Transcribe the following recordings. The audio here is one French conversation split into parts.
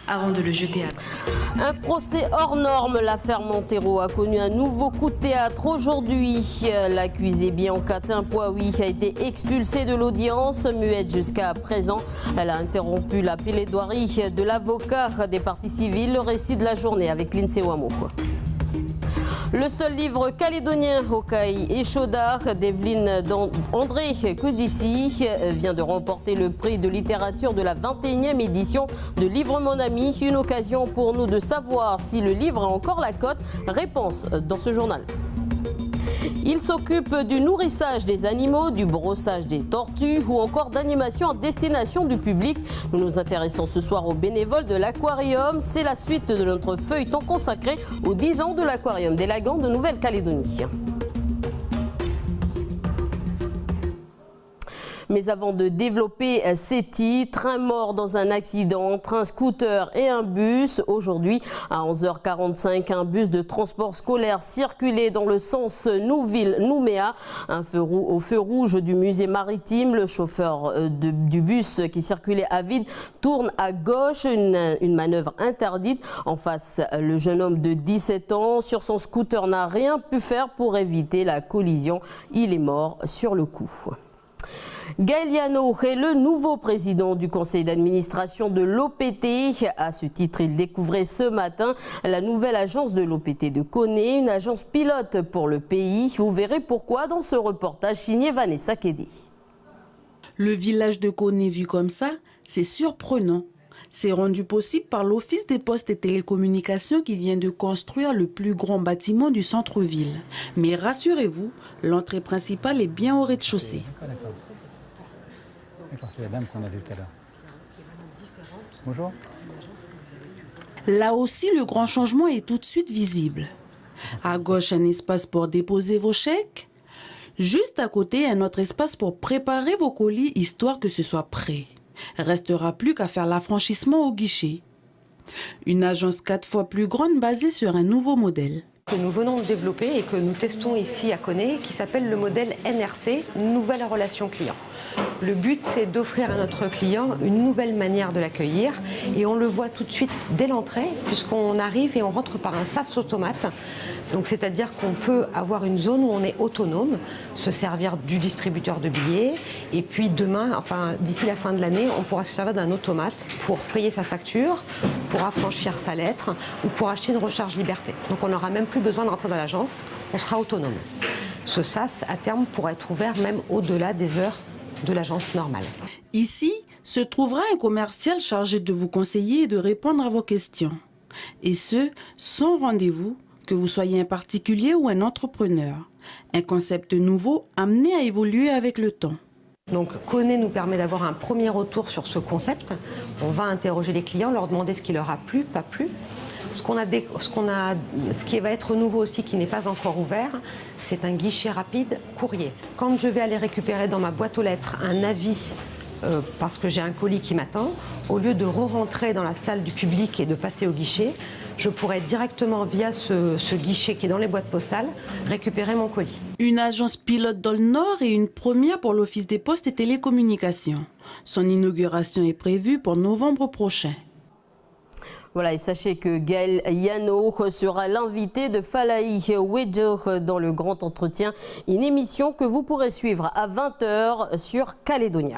avant de le jeter à l'eau. Un procès hors norme, l'affaire Montero a connu un nouveau coup de théâtre aujourd'hui. L'accusée Bianca Timpoaoui a été expulsée de l'audience, muette jusqu'à présent. Elle a interrompu la plaidoirie de l'avocat des parties civiles. Le récit de la journée avec Lindsay Wamo. Le seul livre calédonien, Okai et Chaudard, d'Evelyne André Kudici, vient de remporter le prix de littérature de la 21e édition de Livre Mon Ami. Une occasion pour nous de savoir si le livre a encore la cote. Réponse dans ce journal. Il s'occupe du nourrissage des animaux, du brossage des tortues ou encore d'animation à destination du public. Nous nous intéressons ce soir aux bénévoles de l'aquarium. C'est la suite de notre feuilleton consacré aux 10 ans de l'aquarium des Lagans de Nouvelle-Calédonie. Mais avant de développer ces titres, un mort dans un accident entre un scooter et un bus. Aujourd'hui, à 11h45, un bus de transport scolaire circulait dans le sens Nouville-Nouméa. Au feu rouge du musée maritime, le chauffeur du bus qui circulait à vide tourne à gauche, une manœuvre interdite. En face, le jeune homme de 17 ans sur son scooter n'a rien pu faire pour éviter la collision. Il est mort sur le coup. Gaël Yano est le nouveau président du conseil d'administration de l'OPT. À ce titre, il découvrait ce matin la nouvelle agence de l'OPT de Koné, une agence pilote pour le pays. Vous verrez pourquoi dans ce reportage signé Vanessa Kédé. Le village de Koné vu comme ça, c'est surprenant. C'est rendu possible par l'Office des postes et télécommunications qui vient de construire le plus grand bâtiment du centre-ville. Mais rassurez-vous, l'entrée principale est bien au rez-de-chaussée. D'accord, c'est la dame qu'on a vue tout à l'heure. Bonjour. Là aussi, le grand changement est tout de suite visible. À gauche, un espace pour déposer vos chèques. Juste à côté, un autre espace pour préparer vos colis, histoire que ce soit prêt. Restera plus qu'à faire l'affranchissement au guichet. Une agence 4 fois plus grande basée sur un nouveau modèle. Que nous venons de développer et que nous testons ici à Koné, qui s'appelle le modèle NRC, Nouvelle Relation Client. Le but, c'est d'offrir à notre client une nouvelle manière de l'accueillir et on le voit tout de suite dès l'entrée puisqu'on arrive et on rentre par un sas automate. Donc c'est-à-dire qu'on peut avoir une zone où on est autonome, se servir du distributeur de billets et puis demain, enfin d'ici la fin de l'année, on pourra se servir d'un automate pour payer sa facture, pour affranchir sa lettre ou pour acheter une recharge liberté. Donc on n'aura même plus besoin de rentrer dans l'agence, on sera autonome. Ce sas, à terme, pourra être ouvert même au-delà des heures de l'agence normale. Ici se trouvera un commercial chargé de vous conseiller et de répondre à vos questions. Et ce, sans rendez-vous, que vous soyez un particulier ou un entrepreneur. Un concept nouveau amené à évoluer avec le temps. Donc Koné nous permet d'avoir un premier retour sur ce concept. On va interroger les clients, leur demander ce qui leur a plu, pas plu. Ce qui va être nouveau aussi, qui n'est pas encore ouvert, c'est un guichet rapide courrier. Quand je vais aller récupérer dans ma boîte aux lettres un avis parce que j'ai un colis qui m'attend, au lieu de re-rentrer dans la salle du public et de passer au guichet, je pourrais directement via ce guichet qui est dans les boîtes postales récupérer mon colis. Une agence pilote dans le Nord et une première pour l'Office des postes et télécommunications. Son inauguration est prévue pour novembre prochain. Voilà, et sachez que Gaël Yano sera l'invité de Falaï Wedjo dans le Grand Entretien, une émission que vous pourrez suivre à 20h sur Calédonia.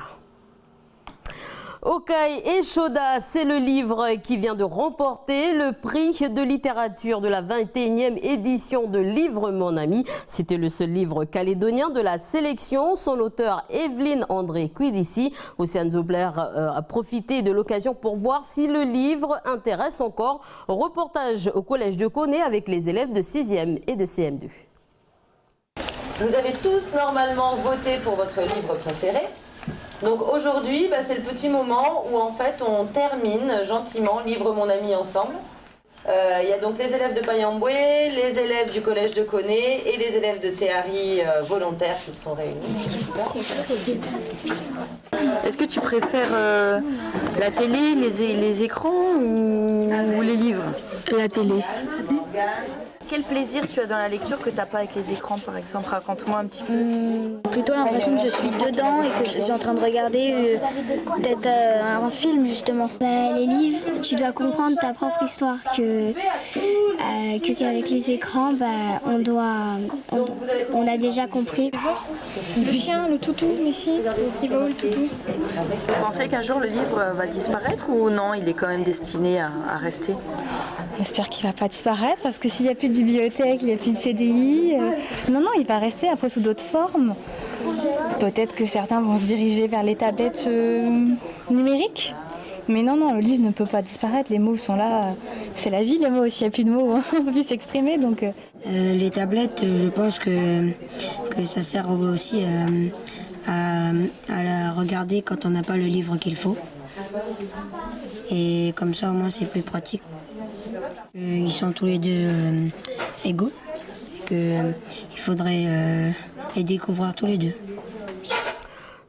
Okai et Chaudard, c'est le livre qui vient de remporter le prix de littérature de la 21e édition de Livre Mon Ami. C'était le seul livre calédonien de la sélection. Son auteur, Evelyne André Kudici. Océane Zobler a profité de l'occasion pour voir si le livre intéresse encore. Reportage au collège de Koné avec les élèves de 6e et de CM2. Vous avez tous normalement voté pour votre livre préféré. Donc aujourd'hui, c'est le petit moment où en fait on termine gentiment Livre Mon Ami ensemble. Il y a donc les élèves de Payamboué, les élèves du collège de Koné et les élèves de Théari volontaires qui se sont réunis. Est-ce que tu préfères la télé, les écrans ou les livres? La télé. quel plaisir tu as dans la lecture que tu n'as pas avec les écrans, par exemple? Raconte-moi un petit peu. Plutôt l'impression que je suis dedans et que je suis en train de regarder peut-être un film justement. Les livres, tu dois comprendre ta propre histoire, qu'avec les écrans, on a déjà compris. Le chien, le toutou, ici, il va où le toutou? Vous pensez qu'un jour le livre va disparaître ou non, il est quand même destiné à rester? J'espère qu'il va pas disparaître parce que s'il n'y a plus de bibliothèque, il n'y a plus de CDI, non, il va rester après sous d'autres formes. Peut-être que certains vont se diriger vers les tablettes numériques. Mais non, le livre ne peut pas disparaître, les mots sont là, c'est la vie les mots, s'il n'y a plus de mots, on ne peut plus s'exprimer. Donc. Les tablettes, je pense que ça sert aussi à la regarder quand on n'a pas le livre qu'il faut. Et comme ça au moins c'est plus pratique. Ils sont tous les deux égaux et qu'il faudrait les découvrir tous les deux.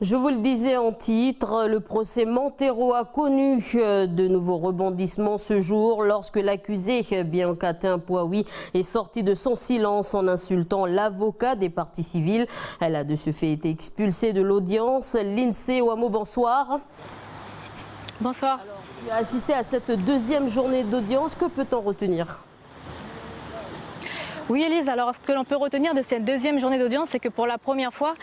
Je vous le disais en titre, le procès Montero a connu de nouveaux rebondissements ce jour lorsque l'accusée Bianca Tempoawi est sortie de son silence en insultant l'avocat des parties civiles. Elle a de ce fait été expulsée de l'audience. Lindsay Ouamo, bonsoir. Bonsoir. Alors, tu as assisté à cette deuxième journée d'audience, que peut-on retenir ? Oui Elise, alors ce que l'on peut retenir de cette deuxième journée d'audience, c'est que pour la première fois,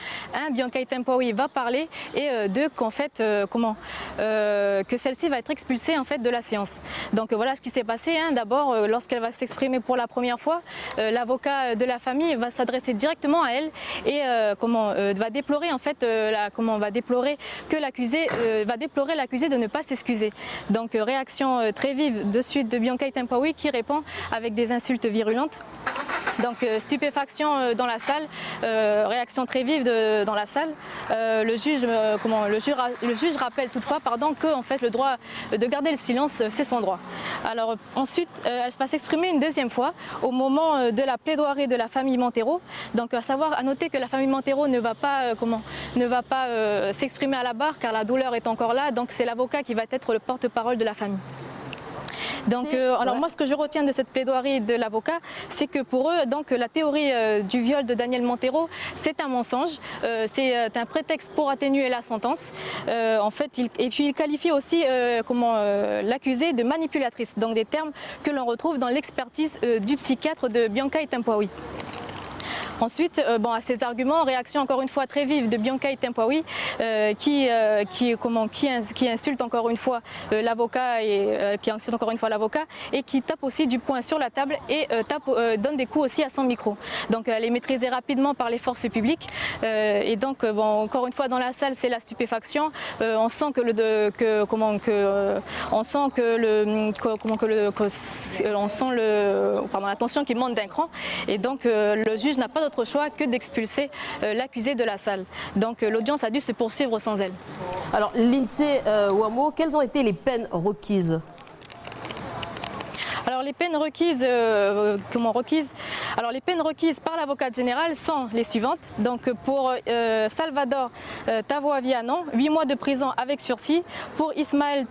Bianca Tempoawi va parler et qu'en fait, que celle-ci va être expulsée en fait de la séance. Donc voilà ce qui s'est passé. D'abord, lorsqu'elle va s'exprimer pour la première fois, l'avocat de la famille va s'adresser directement à elle et va déplorer en fait, va déplorer l'accusé de ne pas s'excuser. Donc réaction très vive de suite de Bianca Tempoawi qui répond avec des insultes virulentes. Donc stupéfaction dans la salle, réaction très vive dans la salle. Le juge rappelle toutefois que en fait, le droit de garder le silence, c'est son droit. Alors ensuite, elle va s'exprimer une deuxième fois au moment de la plaidoirie de la famille Montero. Donc à noter que la famille Montero ne va pas s'exprimer à la barre car la douleur est encore là. Donc c'est l'avocat qui va être le porte-parole de la famille. Donc, moi, ce que je retiens de cette plaidoirie de l'avocat, c'est que pour eux, donc, la théorie du viol de Daniel Montero, c'est un mensonge, c'est un prétexte pour atténuer la sentence. Et puis il qualifie aussi l'accusée de manipulatrice, donc des termes que l'on retrouve dans l'expertise du psychiatre de Bianca Tempoawi. Ensuite, à ces arguments, réaction encore une fois très vive de Bianca Tempoawi qui insulte encore une fois l'avocat et qui tape aussi du poing sur la table et donne des coups aussi à son micro. Donc elle est maîtrisée rapidement par les forces publiques et donc encore une fois dans la salle c'est la stupéfaction. On sent la tension qui monte d'un cran et donc le juge n'a pas d'autre choix que d'expulser l'accusé de la salle. Donc l'audience a dû se poursuivre sans elle. Alors Lindsay Ouamo, quelles ont été les peines requises ? Alors les peines requises, les peines requises par l'avocate générale sont les suivantes. Donc pour Salvador Tavoavianon, 8 mois de prison avec sursis. Pour Ismaël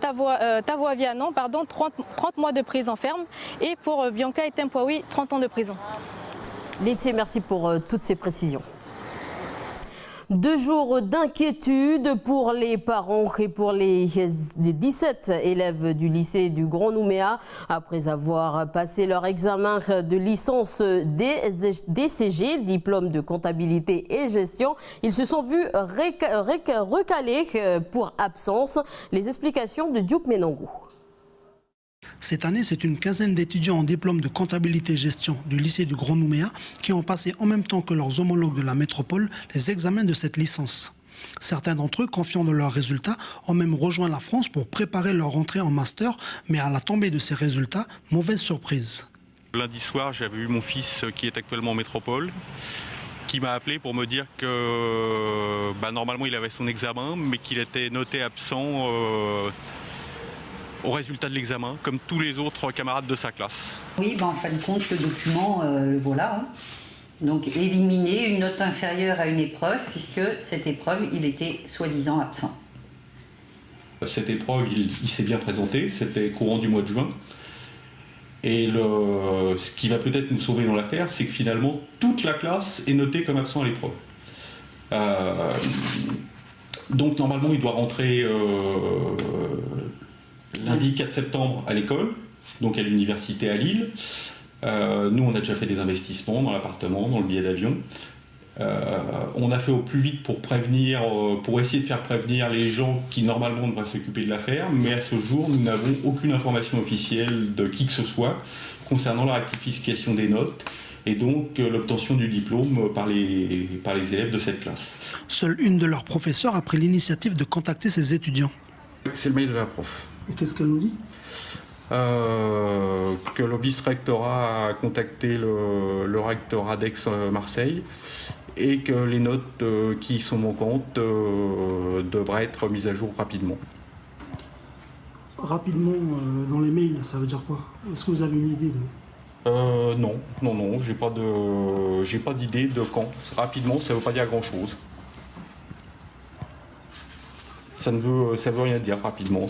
Tavoavianon, 30 mois de prison ferme. Et pour Bianca Tempoawi, 30 ans de prison. Lindsay, merci pour toutes ces précisions. 2 jours d'inquiétude pour les parents et pour les 17 élèves du lycée du Grand Nouméa. Après avoir passé leur examen de licence DCG, le diplôme de comptabilité et gestion, ils se sont vus recalés pour absence. Les explications de Duke Menangou. Cette année, c'est une quinzaine d'étudiants en diplôme de comptabilité et gestion du lycée du Grand Nouméa qui ont passé en même temps que leurs homologues de la métropole les examens de cette licence. Certains d'entre eux, confiants de leurs résultats, ont même rejoint la France pour préparer leur entrée en master, mais à la tombée de ces résultats, mauvaise surprise. Lundi soir, j'avais eu mon fils qui est actuellement en métropole, qui m'a appelé pour me dire que normalement il avait son examen, mais qu'il était noté absent au résultat de l'examen, comme tous les autres camarades de sa classe. Oui, en fin de compte, le document, voilà. Donc éliminer une note inférieure à une épreuve, puisque cette épreuve, il était soi-disant absent. Cette épreuve, il s'est bien présenté, c'était courant du mois de juin. Et ce qui va peut-être nous sauver dans l'affaire, c'est que finalement, toute la classe est notée comme absent à l'épreuve. Donc normalement, il doit rentrer lundi 4 septembre à l'école, donc à l'université à Lille. Nous, on a déjà fait des investissements dans l'appartement, dans le billet d'avion. On a fait au plus vite pour prévenir, pour essayer de faire prévenir les gens qui normalement devraient s'occuper de l'affaire, mais à ce jour, nous n'avons aucune information officielle de qui que ce soit concernant la rectification des notes et donc l'obtention du diplôme par les élèves de cette classe. Seule une de leurs professeurs a pris l'initiative de contacter ses étudiants. C'est le mail de la prof. Et qu'est-ce qu'elle nous dit ? Que le vice-rectorat a contacté le rectorat d'Aix-Marseille et que les notes qui sont manquantes devraient être mises à jour rapidement. Rapidement, dans les mails, ça veut dire quoi? Est-ce que vous avez une idée Non, j'ai pas d'idée de quand. Rapidement, ça ne veut pas dire grand-chose. Ça veut rien dire rapidement.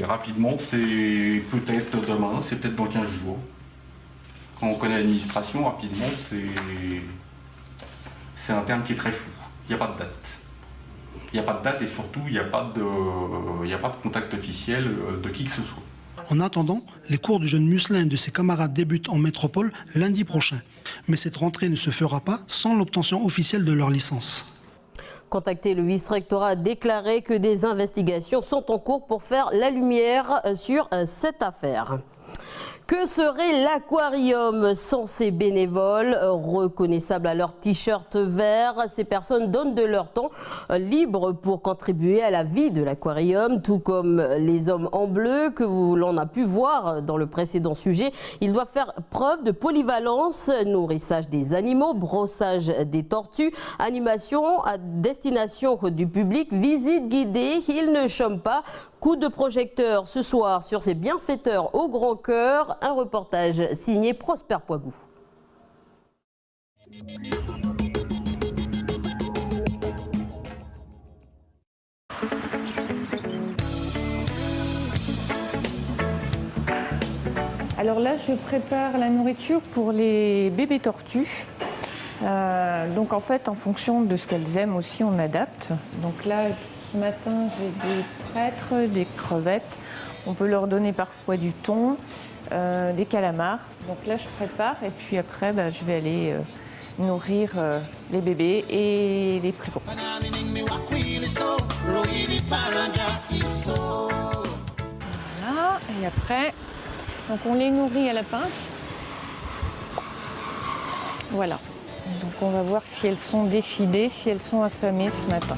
Rapidement, c'est peut-être demain, c'est peut-être dans 15 jours. Quand on connaît l'administration, rapidement, c'est un terme qui est très flou. Il n'y a pas de date. Il n'y a pas de date et surtout, il n'y a pas de contact officiel de qui que ce soit. En attendant, les cours du jeune Muslin et de ses camarades débutent en métropole lundi prochain. Mais cette rentrée ne se fera pas sans l'obtention officielle de leur licence. Contacté, le vice-rectorat a déclaré que des investigations sont en cours pour faire la lumière sur cette affaire. Que serait l'aquarium sans ces bénévoles reconnaissables à leur t-shirt vert? Ces personnes donnent de leur temps libre pour contribuer à la vie de l'aquarium, tout comme les hommes en bleu que l'on a pu voir dans le précédent sujet. Ils doivent faire preuve de polyvalence, nourrissage des animaux, brossage des tortues, animation à destination du public, visite guidée. Ils ne chôment pas. Coup de projecteur ce soir sur ces bienfaiteurs au grand cœur. Un reportage signé Prosper Poigou. Alors là, je prépare la nourriture pour les bébés tortues. Donc en fait, en fonction de ce qu'elles aiment aussi, on adapte. Donc là, ce matin, j'ai des prêtres, des crevettes. On peut leur donner parfois du thon, des calamars. Donc là, je prépare et puis après, je vais aller nourrir les bébés et les plus gros. Voilà, et après, donc on les nourrit à la pince. Voilà. Donc on va voir si elles sont décidées, si elles sont affamées ce matin.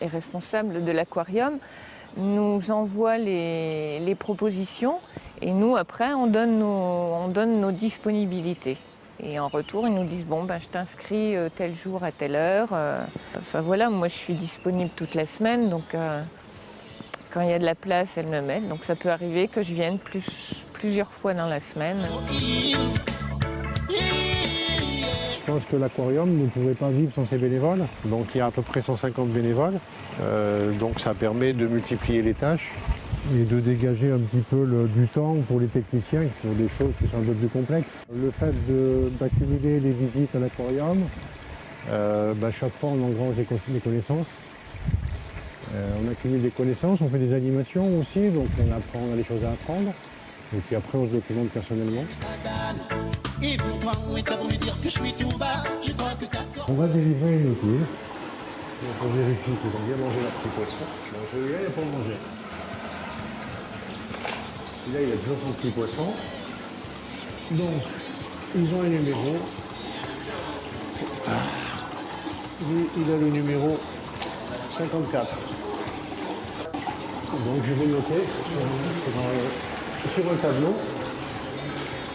Les responsables de l'aquarium nous envoient les propositions et nous après on donne nos disponibilités. Et en retour ils nous disent bon je t'inscris tel jour à telle heure. Enfin voilà, moi je suis disponible toute la semaine donc quand il y a de la place elles me mettent. Donc ça peut arriver que je vienne plusieurs fois dans la semaine. Je pense que l'aquarium ne pourrait pas vivre sans ses bénévoles. Donc il y a à peu près 150 bénévoles. Donc ça permet de multiplier les tâches et de dégager un petit peu du temps pour les techniciens qui font des choses qui sont un peu plus complexes. Le fait d'accumuler les visites à l'aquarium, chaque fois on engrange des connaissances. On accumule des connaissances, on fait des animations aussi, donc on a des choses à apprendre. Et puis après on se documente personnellement. On va délivrer une outil. Donc on vérifie qu'ils ont bien mangé leur petit poisson. Bon, celui-là, il n'y a pas mangé. Là, il a toujours son petit poisson. Donc, ils ont un numéro. Lui, il a le numéro 54. Donc, je vais noter sur un tableau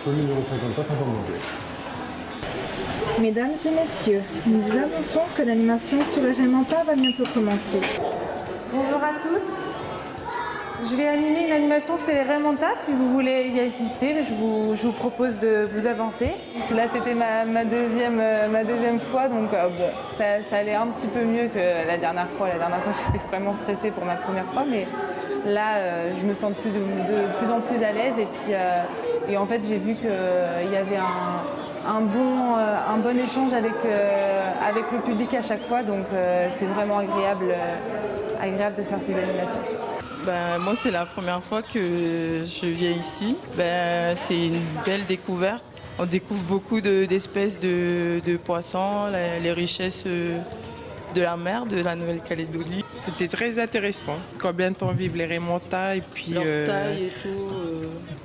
le numéro 54 avant de manger. Mesdames et messieurs, nous vous annonçons que l'animation sur le Raymanta va bientôt commencer. Bonjour à tous. Je vais animer une animation sur les Raymanta. Si vous voulez y assister, je vous propose de vous avancer. Là, c'était ma deuxième fois, donc ça allait un petit peu mieux que la dernière fois. La dernière fois, j'étais vraiment stressée pour ma première fois, mais Là, je me sens de plus en plus à l'aise. Et en fait, j'ai vu qu'il y avait un bon échange avec le public à chaque fois. Donc, c'est vraiment agréable de faire ces animations. Moi, c'est la première fois que je viens ici. C'est une belle découverte. On découvre beaucoup d'espèces de poissons, les richesses de la mer de la Nouvelle-Calédonie. C'était très intéressant. Combien de temps vivent les Raimentas et puis leur taille et tout.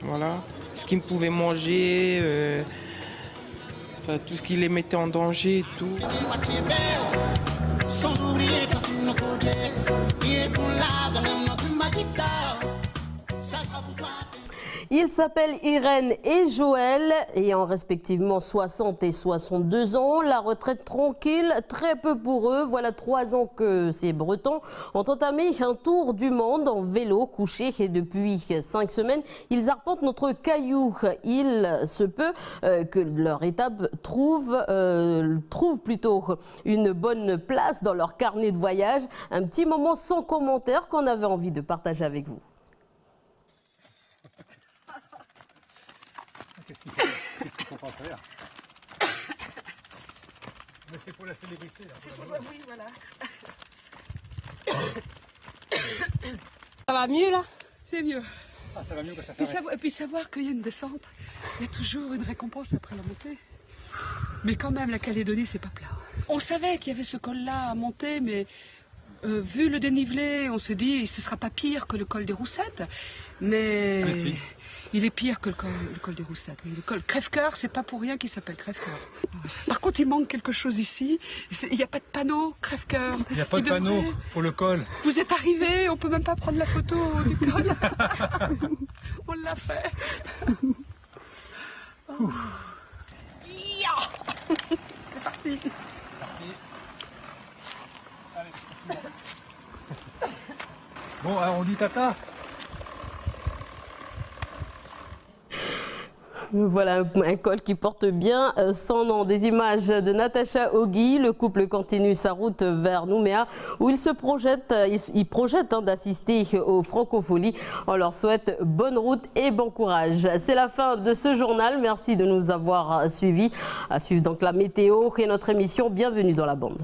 Voilà, ce qu'ils pouvaient manger, tout ce qui les mettait en danger et tout. Ils s'appellent Irène et Joël, ayant respectivement 60 et 62 ans. La retraite tranquille, très peu pour eux. Voilà 3 ans que ces Bretons ont entamé un tour du monde en vélo couché. Et depuis 5 semaines, ils arpentent notre caillou. Il se peut que leur étape trouve plutôt une bonne place dans leur carnet de voyage. Un petit moment sans commentaire qu'on avait envie de partager avec vous. Qu'est-ce qu'il faut pas faire? Mais c'est pour la célébrité, là. Oui, voilà. Ça va mieux, là? C'est mieux. Ah, ça va mieux que ça s'arrête. Et puis savoir qu'il y a une descente, il y a toujours une récompense après la montée. Mais quand même, la Calédonie, c'est pas plat. On savait qu'il y avait ce col-là à monter, mais vu le dénivelé, on se dit ce sera pas pire que le col des Roussettes. Mais si. Il est pire que le col des Roussettes. Le col Crève-Cœur, c'est pas pour rien qu'il s'appelle Crève-Cœur. Par contre, il manque quelque chose ici. Il n'y a pas de panneau Crève-Cœur. Il n'y a pas de panneau pour le col. Vous êtes arrivés, on peut même pas prendre la photo du col. On l'a fait. C'est parti. Bon, alors on dit tata. Voilà un col qui porte bien son nom. Des images de Natacha Ogui. Le couple continue sa route vers Nouméa où ils projettent d'assister aux Francopholies. On leur souhaite bonne route et bon courage. C'est la fin de ce journal. Merci de nous avoir suivis. À suivre donc la météo et notre émission. Bienvenue dans la bande.